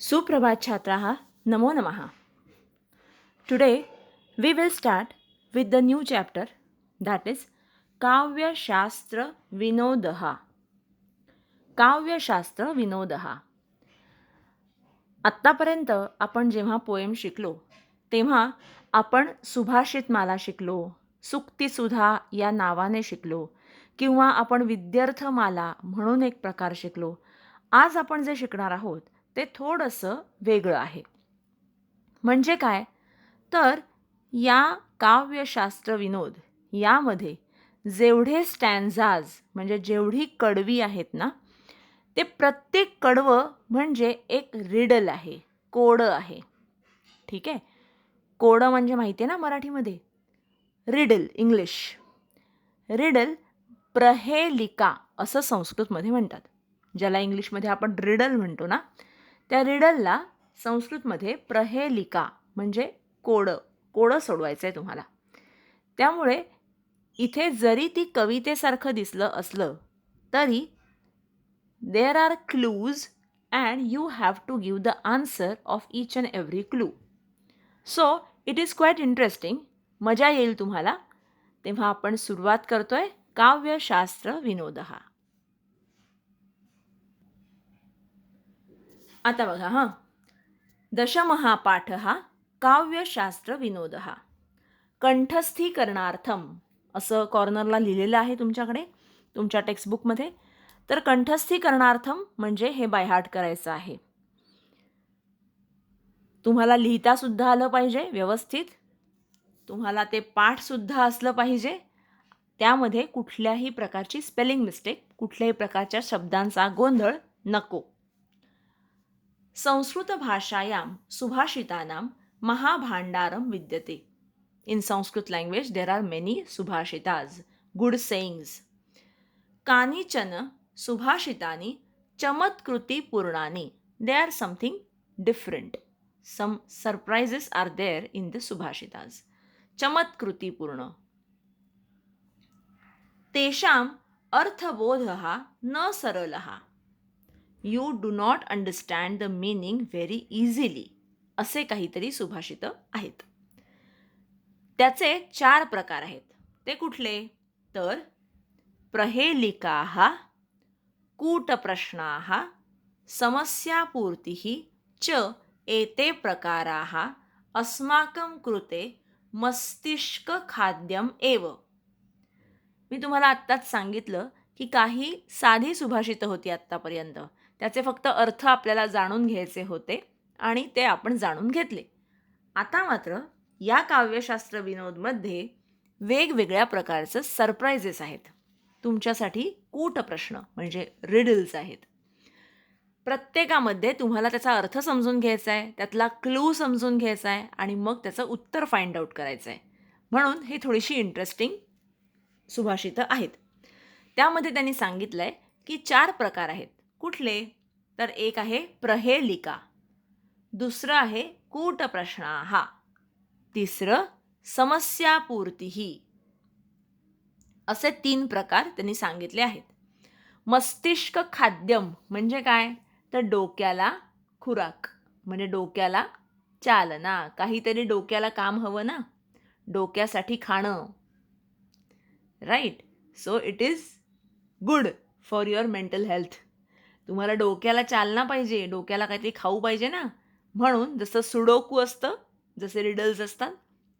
सुप्रभात छात्राः, नमो नमः. Today we will start with the new chapter, that is काव्यशास्त्र विनोदः. काव्यशास्त्र विनोदः. आत्तापर्यंत आपण जेव्हा पोएम शिकलो तेव्हा आपण सुभाषितमाला शिकलो, सुक्तीसुधा या नावाने शिकलो किंवा आपण विद्यार्थमाला म्हणून एक प्रकार शिकलो. आज आपण जे शिकणार आहोत ते थोडंसं वेगळं आहे. म्हणजे काय? तर या काव्यशास्त्र विनोद यामध्ये जेवढे स्टॅन्झाज म्हणजे जेवढी कडवी आहेत ना, ते प्रत्येक कडवं म्हणजे एक रिडल आहे, कोडं आहे. ठीक आहे? कोडं म्हणजे माहिती आहे ना मराठीमध्ये? Riddle English. रिडल प्रहेलिका असं संस्कृतमध्ये म्हणतात. ज्याला इंग्लिशमध्ये आपण रिडल म्हणतो ना, त्या रिडलला संस्कृतमध्ये प्रहेलिका म्हणजे कोडं सोडवायचं आहे तुम्हाला. त्यामुळे इथे जरी ती कवितेसारखं दिसलं असलं तरी there are clues and you have to give the answer of each and every clue. So it is quite interesting. मजा येईल तुम्हाला. तेव्हा आपण सुरुवात करतोय काव्यशास्त्र विनोदः. आता बघा हां. दशमः काव्यशास्त्र विनोदः. कंठस्थीकरणार्थम असं कॉर्नरला लिहिलेलं आहे तुमच्याकडे तुमच्या टेक्स्टबुकमध्ये. तर कंठस्थीकरणार्थम म्हणजे हे बायहार्ट करायचं आहे. तुम्हाला लिहितासुद्धा आलं पाहिजे व्यवस्थित. तुम्हाला ते पाठसुद्धा असलं पाहिजे. त्यामध्ये कुठल्याही प्रकारची स्पेलिंग मिस्टेक, कुठल्याही प्रकारच्या शब्दांचा गोंधळ नको. संस्कृत भाषायां सुभाषितानां महाभांडारं विद्यते. In Sanskrit language, there are many subhashitas, good sayings. कानिचन subhashitani चमत्कृती पूर्णानि. They are something different. Some surprises are there in the subhashitas. चमत्कृती पूर्ण. तेषां अर्थबोधः न सरलः. You do not understand the meaning very easily. असे काहीतरी सुभाषित आहेत. त्याचे 4 प्रकार आहेत. ते कुठले? तर प्रहेलिकाः, कूटप्रश्नाः, समस्यापूर्तिः च एते प्रकाराः अस्माकं कृते मस्तिष्कखाद्यम् एव. मी तुम्हाला आत्ताच सांगितलं की काही साधी सुभाषितं होती आत्तापर्यंत. त्याचे फक्त अर्थ आपल्याला जाणून घ्यायचे होते आणि ते आपण जाणून घेतले. आता मात्र या काव्यशास्त्र विनोदमध्ये वेगवेगळ्या प्रकारचं सरप्राइजेस आहेत. तुमच्यासाठी कूटप्रश्न म्हणजे रिडल्स आहेत. प्रत्येकामध्ये तुम्हाला त्याचा अर्थ समजून घ्यायचा आहे, त्यातला क्लू समजून घ्यायचा आहे आणि मग त्याचं उत्तर फाइंड आउट करायचं आहे. म्हणून ही थोडीशी इंटरेस्टिंग सुभाषितं आहेत. त्यामध्ये त्यांनी सांगितलं आहे की 4 प्रकार आहेत. कुठले? तर एक आहे प्रहेलिका, दुसरं आहे कूटप्रश्नाः, तिसरं समस्यापूर्तिः. असे 3 प्रकार त्यांनी सांगितले आहेत. मस्तिष्क खाद्यम म्हणजे काय? तर डोक्याला खुराक म्हणजे डोक्याला चालना. काहीतरी डोक्याला काम हवं ना, डोक्यासाठी खाणं. Right. So it is good for your mental health. तुम्हाला डोक्याला चालना पाहिजे, डोक्याला काहीतरी खाऊ पाहिजे ना. म्हणून जसं सुडोकू असतं, जसे रिडल्स असतात,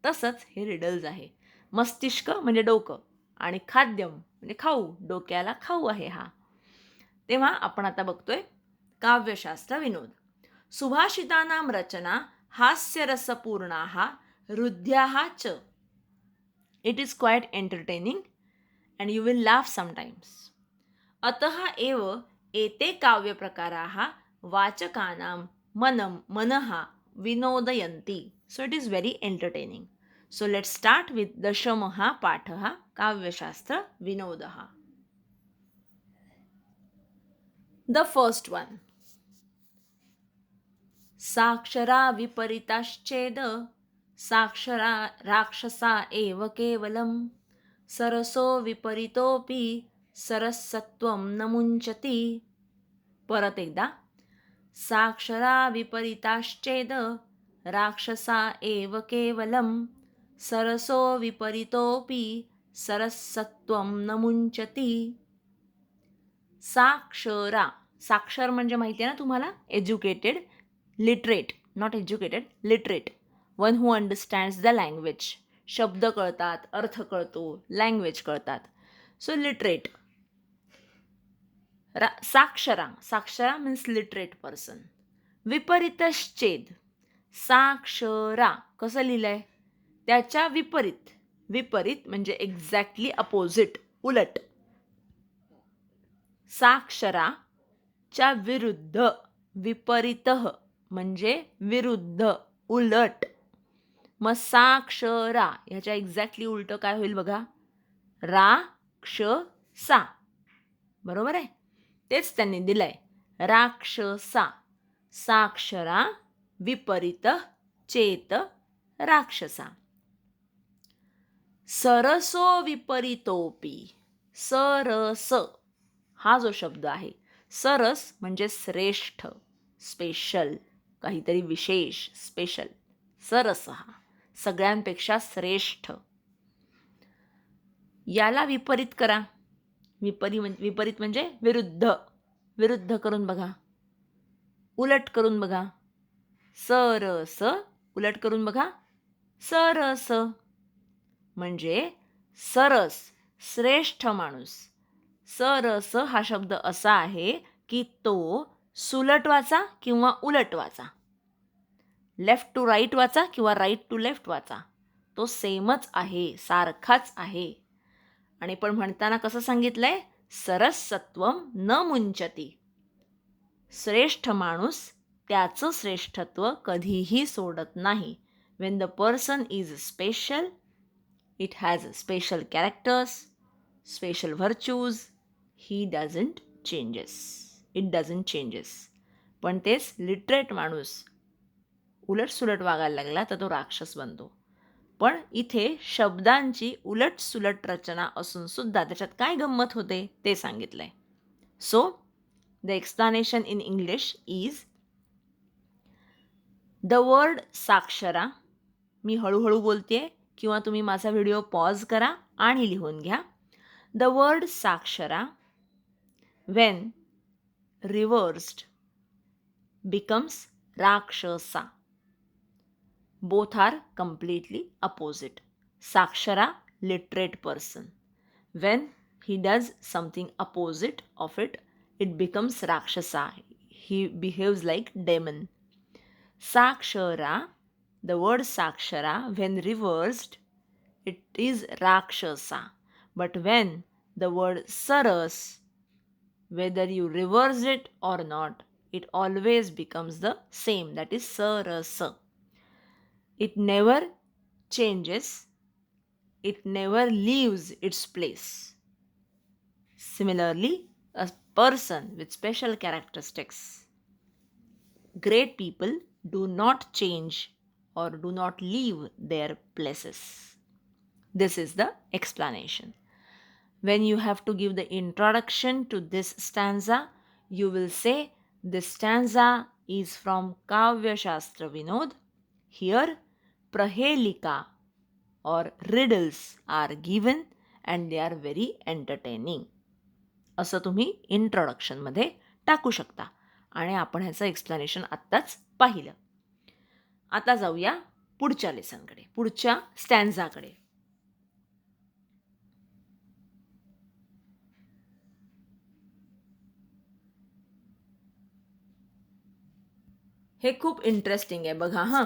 तसंच हे रिडल्स आहे. मस्तिष्क म्हणजे डोकं आणि खाद्यम म्हणजे खाऊ, डोक्याला खाऊ आहे हा. तेव्हा आपण आता बघतोय काव्यशास्त्र विनोद. सुभाषितानां रचना हास्यरसपूर्णाः हृद्याः च. It is quite entertaining and you will laugh sometimes. अतः एव एते काव्यप्रकाराः वाचकानां मनः विनोदयन्ति. So it is very entertaining. So let's start with दशमः पाठः काव्यशास्त्र विनोदः. The first one. साक्षरा विपरीताश्चेद साक्षरा राक्षसा एव केवलम सरसो विपरीतोपि सरसत्वं न मुञ्चति. परत एकदा. साक्षरा विपरीताश्चेद राक्षसा एव केवलम सरसो विपरीतोपि सरसत्वं न मुंचती. साक्षरा, साक्षर म्हणजे माहिती आहे ना तुम्हाला, educated, literate, not educated, literate, one who understands the language. शब्द कळतात, अर्थ कळतो, लँग्वेज कळतात. So literate. साक्षरा, साक्षरा मीन्स लिटरेट पर्सन. विपरीतश्चेद, साक्षरा कसं लिहिलंय, त्याच्या विपरीत. विपरीत म्हणजे एक्झॅक्टली अपोजिट, उलट. साक्षराच्या विरुद्ध, विपरीत म्हणजे विरुद्ध, उलट. मग साक्षरा ह्याच्या एक्झॅक्टली उलट काय होईल बघा, राक्षसा. बरोबर आहे, तेच त्यांनी दिलंय, राक्षसा. साक्षरा विपरीत चेत राक्षसा. सरसो विपरीतोपी, सरस हा जो शब्द आहे, सरस म्हणजे श्रेष्ठ, स्पेशल, काहीतरी विशेष, स्पेशल. सरस हा सगळ्यांपेक्षा श्रेष्ठ. याला विपरीत करा. विपरीत म्हणजे विरुद्ध. विरुद्ध करून बघा, उलट करून बघा. सरस उलट करून बघा, सरस. म्हणजे सरस, श्रेष्ठ माणूस. सरस हा शब्द असा आहे की तो सुलट वाचा किंवा उलट वाचा, लेफ्ट टू राईट वाचा किंवा राईट टू लेफ्ट वाचा, तो सेमच आहे, सारखाच आहे. आणि पण म्हणताना कसं सांगितलंय, सरसत्वम न मुंचती. श्रेष्ठ माणूस त्याचं श्रेष्ठत्व कधीही सोडत नाही. Wien the person is special, it has special characters, special virtues, he doesn't changes, it doesn't changes. पण तेच लिटरेट माणूस उलटसुलट वागायला लागला तर तो राक्षस बनतो. पण इथे शब्दांची उलटसुलट रचना असून सुद्धा त्याच्यात काय गंमत होते ते सांगितलंय. So the explanation in English is, the word साक्षरा, मी हळूहळू बोलते किंवा तुम्ही माझा व्हिडिओ पॉज करा आणि लिहून घ्या. द वर्ड साक्षरा when reversed becomes rakshasa. Both are completely opposite. Sakshara, literate person. When he does something opposite of it, it becomes rakshasa. He behaves like demon. Sakshara, the word sakshara, when reversed, it is rakshasa. But when the word saras, whether you reverse it or not, it always becomes the same, that is sarasa. It never changes, it never leaves its place. Similarly, a person with special characteristics, great people do not change or do not leave their places. This is the explanation. When you have to give the introduction to this stanza, you will say, this stanza is from Kavya Shastra Vinod. Here, prahelika or riddles are given and they are very entertaining. असं तुम्ही इंट्रोडक्शनमध्ये टाकू शकता. आणि आपण ह्याचं explanation आत्ताच पाहिलं. आता जाऊया पुढच्या लेसनकडे, पुढच्या स्टॅन्झाकडे. हे खूप इंटरेस्टिंग आहे बघा हां.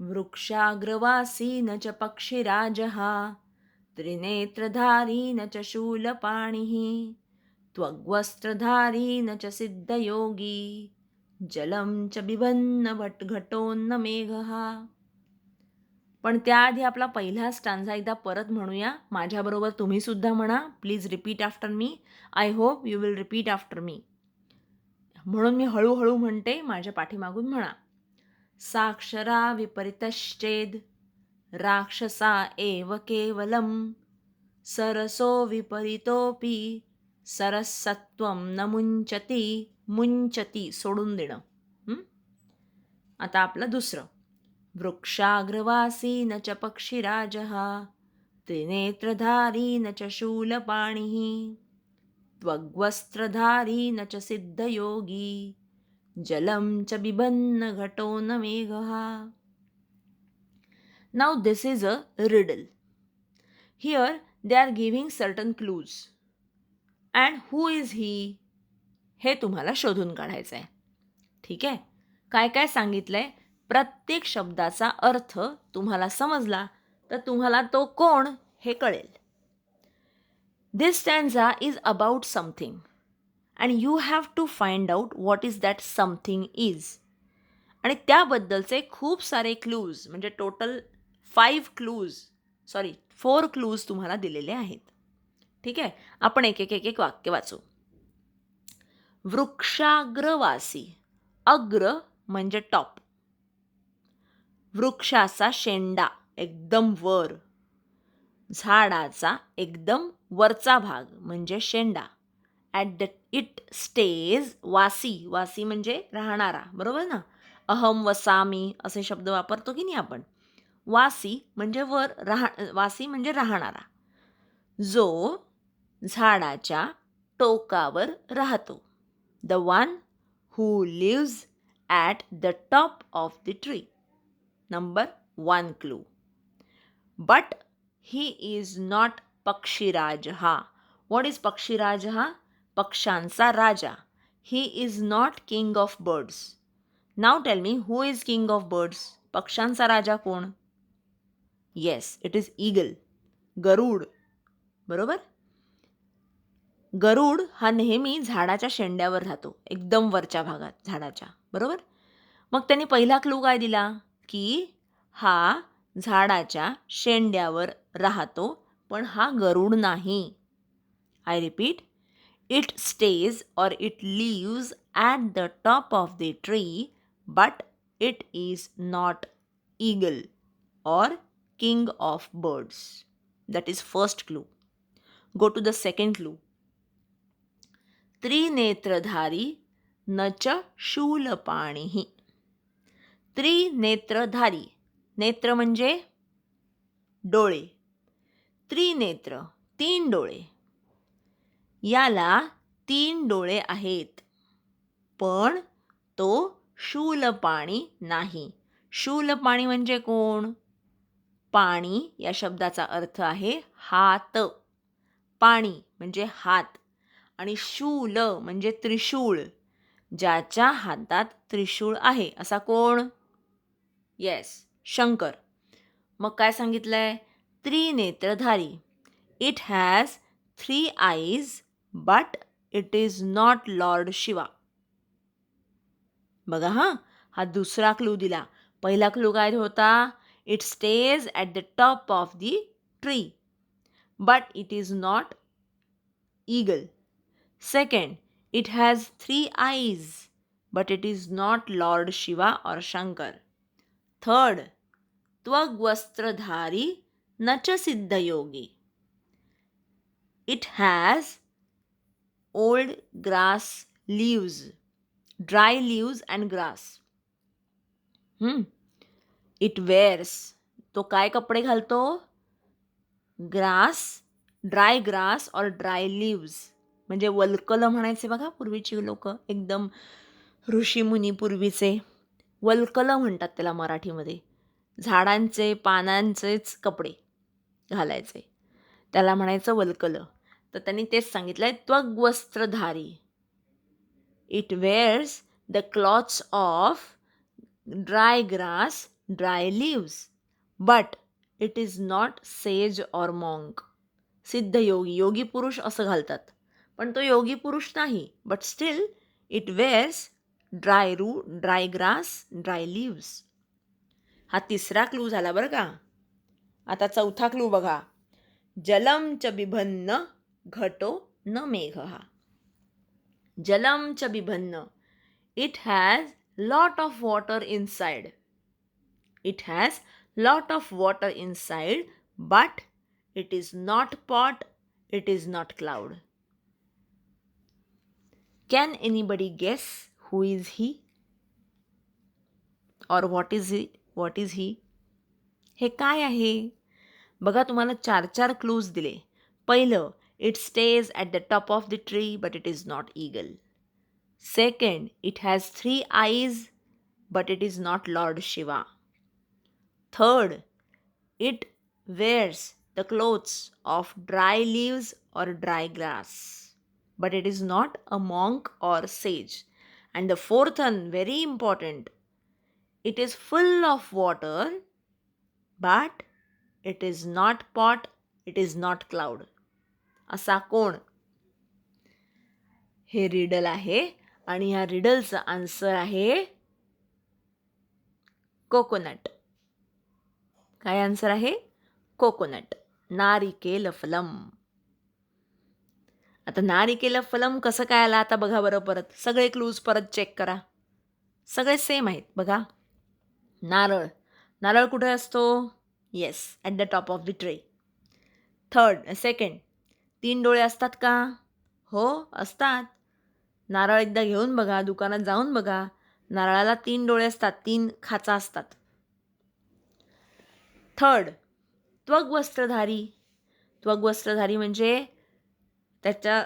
वृक्षाग्रवासी न च पक्षिराजः त्रिनेत्रधारी न च शूलपाणिः त्वग्वस्त्रधारी न च सिद्धयोगी जलं च बिभन्न घटोन्न मेघः. पण त्याआधी आपला पहिला स्टांझा एकदा परत म्हणूया. माझ्याबरोबर तुम्ही सुद्धा म्हणा. Please repeat after me. I hope you will repeat after me. म्हणून मी हळूहळू म्हणते, माझ्या पाठीमागून म्हणा. साक्षरा विपरीतश्चेद राक्षसा एव केवलम सरसो विपरीतोपि सरसत्वं न मुंचती, मुंचती सोडून देणं. आता आपलं दुसरं. वृक्षाग्रवासी न च पक्षिराजः, त्रिनेत्रधारी न च शूलपाणिः, त्वग्वस्त्रधारी न च सिद्धयोगी, जलं च बिभन्न घटो न मेघः. Now this is a riddle. Here they are giving certain clues. And who is he? हे तुम्हाला शोधून काढायचं आहे. ठीक आहे. काय काय सांगितलंय? प्रत्येक शब्दाचा अर्थ तुम्हाला समजला तर तुम्हाला तो कोण हे कळेल. This stanza is about something and you have to find out what is that something is. आणि त्याबद्दलचे खूप सारे क्लूज म्हणजे टोटल 4 क्लूज तुम्हाला दिलेले आहेत. ठीक आहे. आपण एक वाक्य वाचू. वृक्षाग्रवासी. अग्र म्हणजे टॉप. वृक्षाचा शेंडा एकदम वर. झाडाचा एकदम वरचा भाग म्हणजे शेंडा. It stage. वासी. वासी म्हणजे राहणारा. बरोबर ना. अहम वसामी असे शब्द वापरतो की नाही आपण. वासी म्हणजे वासी म्हणजे राहणारा. जो झाडाच्या टोकावर राहतो. The one who lives at the top of the tree. Number 1 clue. But he is not पक्षीराज हा. व्हॉट इज पक्षीराज हा? पक्ष्यांचा राजा. He is not king of birds. नाव tell me who is king of birds. पक्ष्यांचा राजा कोण? Yes, it is eagle. गरुड. बरोबर. गरुड हा नेहमी झाडाच्या शेंड्यावर राहतो, एकदम वरच्या भागात झाडाच्या. बरोबर. मग त्यांनी पहिला क्लू काय दिला की हा झाडाच्या शेंड्यावर राहतो, पण हा गरुड नाही. I repeat. It stays or it lives at the top of the tree, but it is not eagle or king of birds. That is first clue. Go to the second clue. त्रिनेत्रधारी न च शूलपाणिः. त्रिनेत्रधारी. नेत्र म्हणजे डोळे. त्रिनेत्र 3 डोळे. याला 3 डोळे आहेत, पण तो शूलपाणी नाही. शूलपाणी म्हणजे कोण? पाणी या शब्दाचा अर्थ आहे हात. पाणी म्हणजे हात. आणि शूल म्हणजे त्रिशूळ. ज्याच्या हातात त्रिशूळ आहे असा कोण? येस, शंकर. मग काय सांगितलंय? त्रिनेत्रधारी. It has 3 eyes but it is not lord Shiva. बघा हा दुसरा क्लू दिला. पहिला क्लू काय होता? It stays at the top of the tree, but it is not eagle. Second, it has 3 eyes, but it is not Lord Shiva or Shankar. Third, Tvagvastradhari na cha siddhayogi. It has old grass leaves, dry leaves and grass. It wears. तो काय कपडे घालतो? Grass, dry grass और dry leaves. म्हणजे वल्कलं म्हणायचे बघा पूर्वीची लोक, एकदम ऋषीमुनी पूर्वीचे. वल्कलं म्हणतात त्याला मराठीमध्ये. झाडांचे पानांचेच कपडे घालायचे, त्याला म्हणायचं वल्कलं. तर त्यांनी तेच सांगितलंय. त्वग्वस्त्रधारी. It wears the clothes of dry grass, dry leaves, but it is not sage or monk. सिद्ध योगी, योगी पुरुष असं घालतात, पण तो योगी पुरुष नाही. But still it wears dry grass, dry leaves. हा तिसरा क्लू झाला बरं का. आता चौथा क्लू बघा. जलम च बिभन्न घटो न मेघः. जलम च बिभन्न. It has lot of water inside. It has lot of water inside, but it is not pot, it is not cloud. Can anybody guess who is he or what is he? हे काय आहे? बघा, तुम्हाला 4 clues दिले. पहिलं, it stage at the top of the tree but it is not eagle. Second, it has 3 eyes but it is not lord Shiva. Third, it wears the clothes of dry leaves or dry grass, but it is not a monk or sage. And the fourth one, very important, it is full of water, but it is not pot, it is not cloud. असा कोण? हे riddle आहे आणि ह्या रिडलचं answer आहे coconut. काय answer आहे? कोकोनट. नारिकेल फलम. आता नारिकेल फलम कसं काय आला आता बघा बरं परत. सगळे क्लूज परत चेक करा. सगळे सेम आहेत बघा. नारळ. नारळ कुठे असतो? Yes, at the top of the tree. Second, 3 डोळे असतात का? हो, असतात. नारळ एकदा घेऊन बघा, दुकानात जाऊन बघा. नारळाला 3 डोळे असतात, 3 खाचा असतात. थर्ड, त्वग वस्त्रधारी. त्वग वस्त्रधारी म्हणजे त्याच्या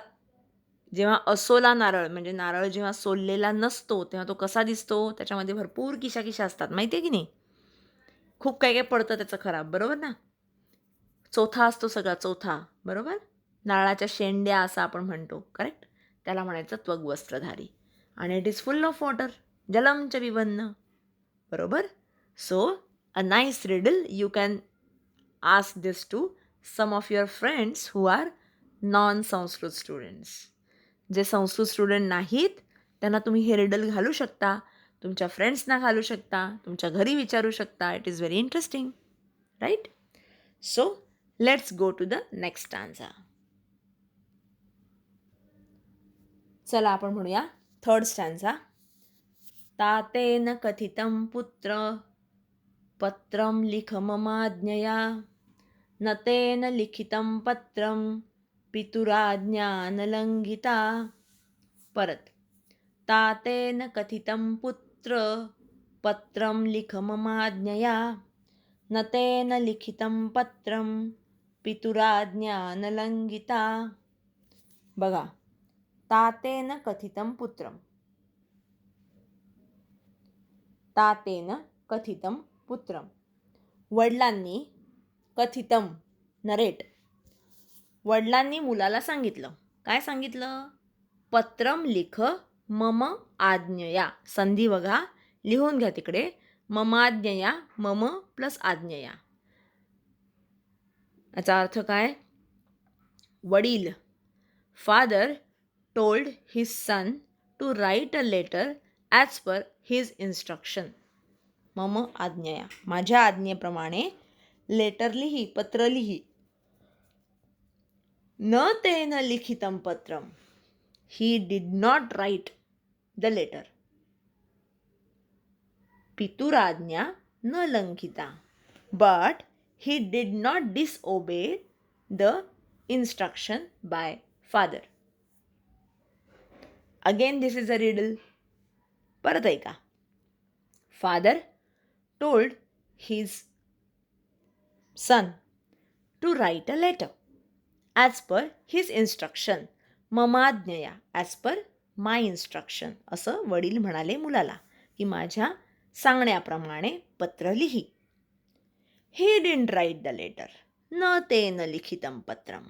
जेव्हा असोला नारळ, म्हणजे नारळ जेव्हा सोललेला नसतो तेव्हा तो कसा दिसतो? त्याच्यामध्ये भरपूर किशा असतात, माहिती आहे की नाही? खूप काही काही पडतं त्याचं खराब, बरोबर ना? चोथा असतो सगळा, चोथा, बरोबर? नारळाच्या शेंड्या असं आपण म्हणतो, करेक्ट? त्याला म्हणायचं त्वग वस्त्रधारी. आणि it is full of water, जलम च विभन्न, बरोबर? So a nice riddle, you can ask this to some of your friends who are non-संस्कृत स्टुडंट्स. जे संस्कृत स्टुडंट नाहीत त्यांना तुम्ही हे रिडल घालू शकता, तुमच्या फ्रेंड्सना घालू शकता, तुमच्या घरी विचारू शकता. It is very interesting, right? So let's go to the next stanza. चला आपण म्हणूया थर्ड स्टांजा. तातेन कथितं पुत्र पत्रं लिख ममाज्ञया, न तेन लिखितं पत्रं पितुराज्ञा न लंघिता. परत. तातेन कथितं पुत्र पत्रं लिख ममाज्ञया, न तेन लिखितं पत्रं पितुराज्ञा न लंघिता. बघा, तातेन कथितं पुत्रं. तातेन कथितं पुत्रं. वडिलांनी, कथितम, नरेट, वडिलांनी मुलाला सांगितलं. काय सांगितलं? पत्रम लिख मम आज्ञया. संधी बघा, लिहून घ्या तिकडे. ममाज्ञया, मम प्लस आज्ञया. याचा अर्थ काय? वडील, father told his son to write a letter as per his instruction. मम आज्ञया, माझ्या आज्ञेप्रमाणे लेटर लिही, पत्र लिही. न तेन लिखितं पत्रम, he did not write the letter. पितुराज्ञा न लंघिता, but he did not disobey the instruction by father. Again this is a riddle. परत ऐका. Father told his son to write a letter as per his instruction. ममाज्ञया, as per my instruction. असं वडील म्हणाले मुलाला की माझ्या सांगण्याप्रमाणे पत्र लिही. He didn't write the letter. न तेन लिखितं पत्रम.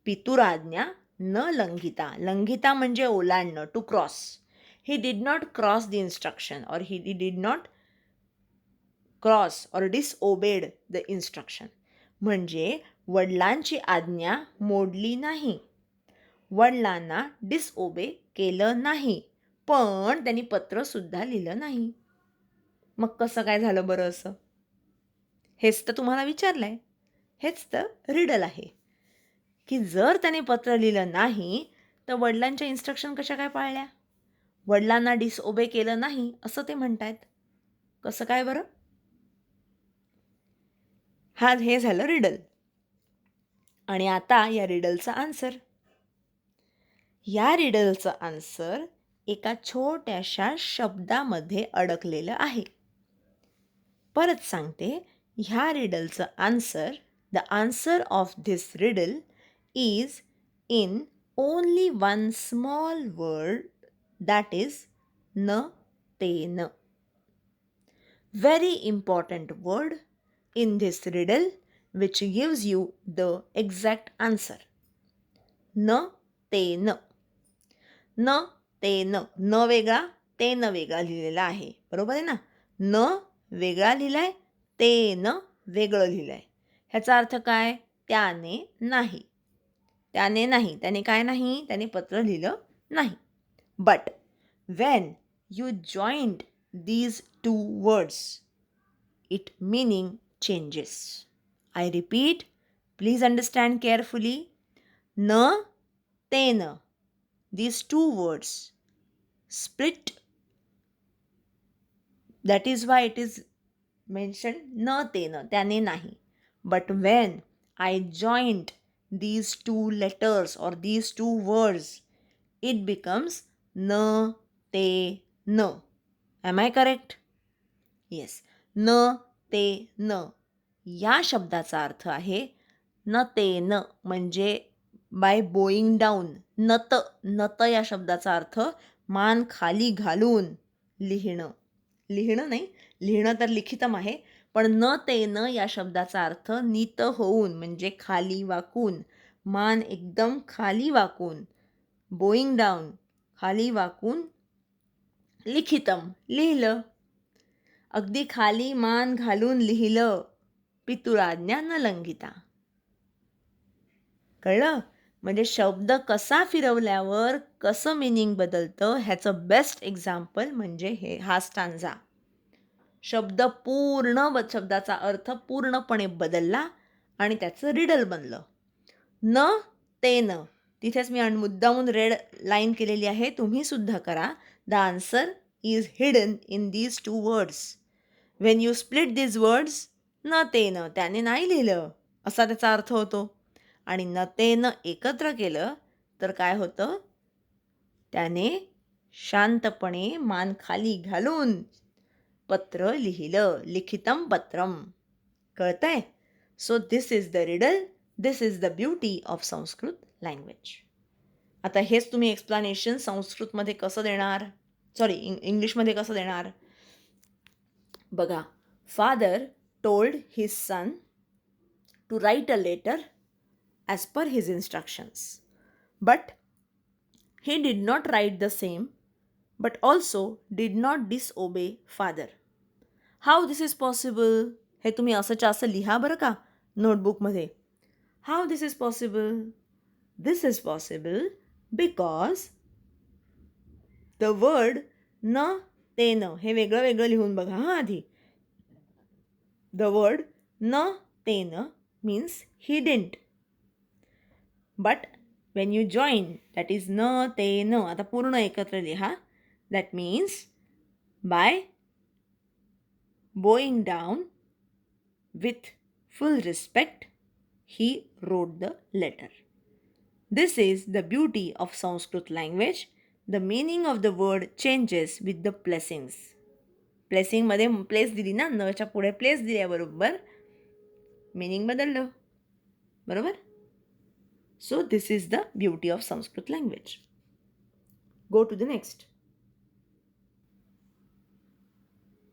पितुराज्ञा न लंघिता. लंघिता म्हणजे ओलांडणं, to cross. He did not cross the instruction or he did not cross or disobeyed the instruction. म्हणजे वडिलांची आज्ञा मोडली नाही, वडिलांना डिसओबे केलं नाही, पण त्यांनी पत्रसुद्धा लिहिलं नाही. मग कसं काय झालं बरं असं? हेच तर तुम्हाला विचारलं आहे. हेच तर रिडल आहे की जर त्याने पत्र लिहिलं नाही तर वडिलांच्या इन्स्ट्रक्शन कशा काय पाळल्या? वडिलांना डिसओबे केलं नाही असं ते म्हणतायत. कसं काय बरं? हे झालं रिडल. आणि आता या रिडलचा आन्सर. या रिडलचं आन्सर एका छोट्याशा शब्दामध्ये अडकलेलं आहे. परत सांगते, ह्या रिडलचं answer, the answer of this riddle is in only one small word, that is न ते न. Very important word in this riddle which gives you the exact answer. न ते न. न ते न. न वेगळा, ते न वेगळा लिहिलेला आहे. बरोबर आहे ना? न वेगळा लिहिलाय, ते न वेगळं लिहिलंय. ह्याचा अर्थ काय? त्याने नाही. त्याने नाही. त्याने काय नाही? त्याने पत्र लिहिलं नाही. But when you joined these two words, its meaning changes. I repeat, please understand carefully. न ते न. These two words split. That is why it is mentioned न ते न. त्याने नाही. But when I joined these two letters or these two words, it becomes न ते न. Am I correct? Yes. न ते न या शब्दाचा अर्थ आहे न ते न म्हणजे बाय बोईंग डाऊन. नत. नत या शब्दाचा अर्थ मान खाली घालून लिहिणं. लिहिणं नाही, लिहिणं तर लिखितम आहे, पण न ते न या शब्दाचा अर्थ नीत होऊन म्हणजे खाली वाकून, मान एकदम खाली वाकून, बोईंग डाऊन, खाली वाकून लिखितम लिहिलं. अगदी खाली मान घालून लिहिलं, पितुराज्ञा न लंघिता. कळलं? म्हणजे शब्द कसा फिरवल्यावर कसं मिनिंग बदलतं ह्याचं बेस्ट एक्झाम्पल म्हणजे हा स्टांजा. शब्दाचा अर्थ पूर्णपणे बदलला आणि त्याचं रिडल बनलं. न ते न. तिथेच मी मुद्दामून रेड लाईन केलेली आहे, तुम्ही सुद्धा करा. The answer is hidden in these two words. Wien you split these words, न ते न, त्याने नाही लिहिलं असा त्याचा अर्थ होतो. आणि न ते न एकत्र केलं तर काय होतं? त्याने शांतपणे मान खाली घालून पत्र लिहिलं. लिखितम पत्रम. कळतंय? So this is the riddle. This is the beauty of Sanskrit language. आता हेच तुम्ही एक्सप्लानेशन संस्कृतमध्ये कसं देणार? इंग्लिशमध्ये कसं देणार? बघा, father told his son to write a letter as per his instructions. But he did not write the same, but also did not disobey father. How this is possible? हे तुम्ही असंच्या असं लिहा बरं का नोटबुकमध्ये. How this is possible? This is possible because the word न ते न हे वेगळं वेगळं लिहून बघा हां आधी. The word न ते न means he didn't. But when you join, that is न ते न, आता पूर्ण एकत्र लिहा. That means by bowing down with full respect, he wrote the letter. This is the beauty of Sanskrit language. The meaning of the word changes with the placings. Placing मध्ये place दिली ना, नच्या पुढे प्लेस दिल्याबरोबर meaning बदललं. बरोबर? So this is the beauty of Sanskrit language. Go to the next.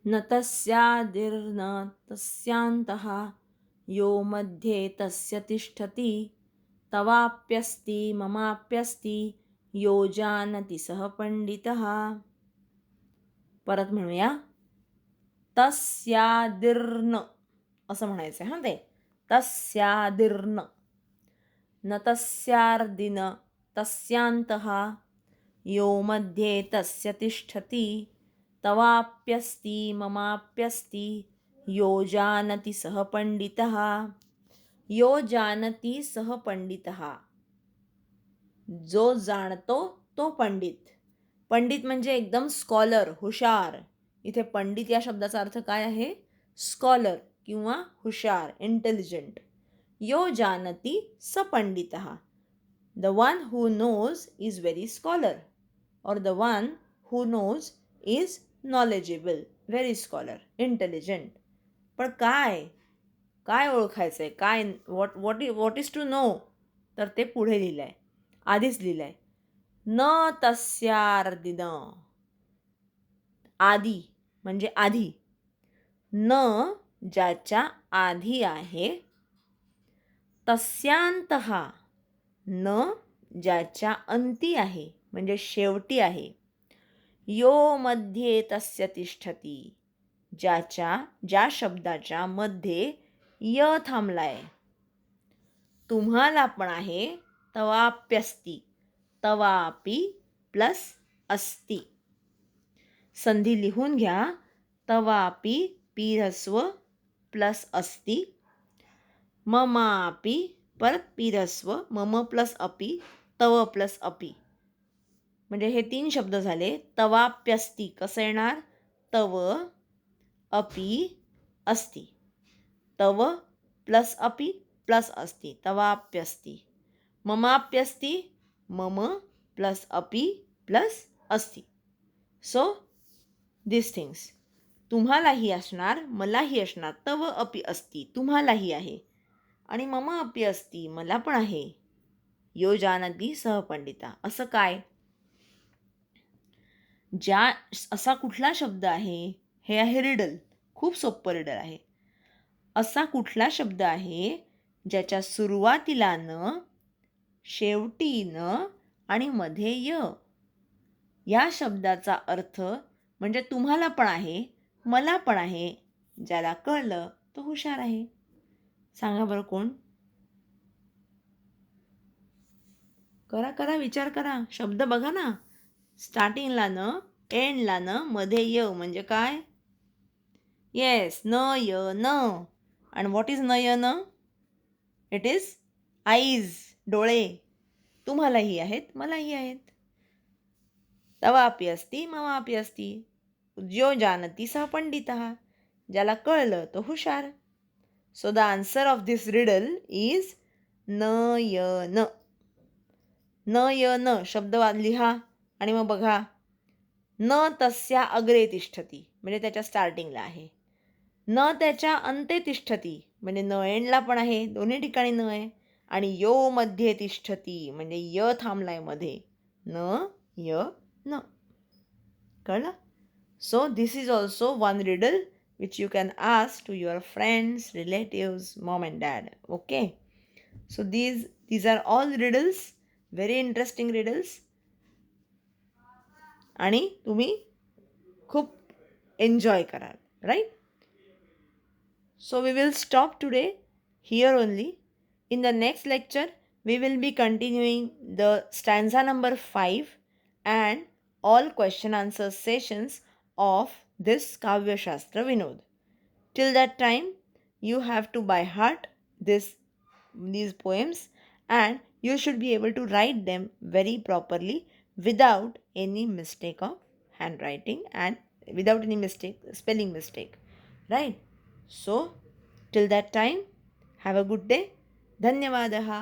न तस्यादिर्न तस्यान्तः यो मध्ये तस्य तिष्ठति तवाप्यस्ति ममाप्यस्ति यो जानति सः पंडितः. परत म्हणूया. तस्यादिर्न असं म्हणायचं हां ते. तस्यादिर्न. न तस्यार्दिन तस्यान्तः यो मध्ये तस्य तिष्ठति तवाप्यस्ति ममाप्यस्ति यो जानति सः पंडितः. यो जानति सः पंडितः. जो जाणतो तो पंडित. पंडित म्हणजे एकदम स्कॉलर, हुशार. इथे पंडित या शब्दाचा अर्थ काय आहे? स्कॉलर किंवा हुशार, इंटेलिजंट. यो जानति स पंडितः. The one who knows is very scholar, or the one who knows is knowledgeable, very scholar, intelligent. पण काय काय ओळखायचं आहे, काय व्हॉट इज टू नो, तर ते पुढे लिहिलं आहे, आधीच लिहिलं आहे. न तस्यार्दिन, आधी म्हणजे आधी, न ज्याच्या आधी आहे, तस्यांतः न ज्याच्या अंती आहे म्हणजे शेवटी आहे, यो मध्ये तस्य तिष्ठती ज्या शब्दाच्या मध्ये य थांबलाय. तुम्हाला पण आहे तवाप्यस्ती, तवापी प्लस अस्ति. संधी लिहून घ्या. तवापी पीरस्व प्लस अस्ति, ममापी परत पीरस्व, मम प्लस अपी, तव प्लस अपी. म्हणजे हे 3 शब्द झाले. तवाप्यस्ति कसं येणार? तव अपी अस्ति, तव प्लस अपी प्लस अस्ति, तवाप्यस्ति. ममाप्यस्ति, मम प्लस अपी प्लस अस्ति. सो दिस थिंग्स तुम्हालाही असणार, मलाही असणार. तव अपी अस्ति तुम्हालाही आहे, आणि मम अपी अस्ति मला पण आहे. यो जानती सह पंडिता. असं काय? असा कुठला शब्द आहे? हे आहे रिडल. खूप सोपं रिडल आहे. असा कुठला शब्द आहे ज्याच्या सुरुवातीला न, शेवटी न आणि मध्ये य? या शब्दाचा अर्थ म्हणजे तुम्हाला पण आहे, मला पण आहे. ज्याला कळलं तो हुशार आहे. सांगा बरं कोण? करा विचार करा. शब्द बघा ना. स्टार्टिंगला न, एंडला न, मध्ये य म्हणजे काय? येस, न य न. आणि व्हॉट इज न य न? इट इज आईज, डोळे. तुम्हालाही आहेत, मलाही आहेत. तवापि अस्ति, ममापि अस्ति. जो जानती सह पंडितः. ज्याला कळलं तो हुशार. So the answer of this riddle is न य न. न य न शब्द लिहा आणि मग बघा. न तस्या अग्रे तिष्ठती म्हणजे त्याच्या स्टार्टिंगला आहे. न त्याच्या अंते तिष्ठती म्हणजे न एंडला पण आहे, दोन्ही ठिकाणी न आहे. आणि यो मध्ये तिष्ठती म्हणजे य थांबलाय मध्ये. न य न. कळलं? So this is also one riddle which you can ask to your friends, relatives, mom and dad. Okay? So these are all riddles, very interesting riddles. आणि तुम्ही खूप एन्जॉय कराल, right? So we will stop today here only. In the next lecture, we will be continuing the stanza number 5 and all question answer sessions of this Kavya Shastra Vinod. Till that time, you have to by heart these poems, and you should be able to write them very properly without any mistake of handwriting and without any spelling mistake. Right? So, till that time, have a good day. Dhanyavadaha.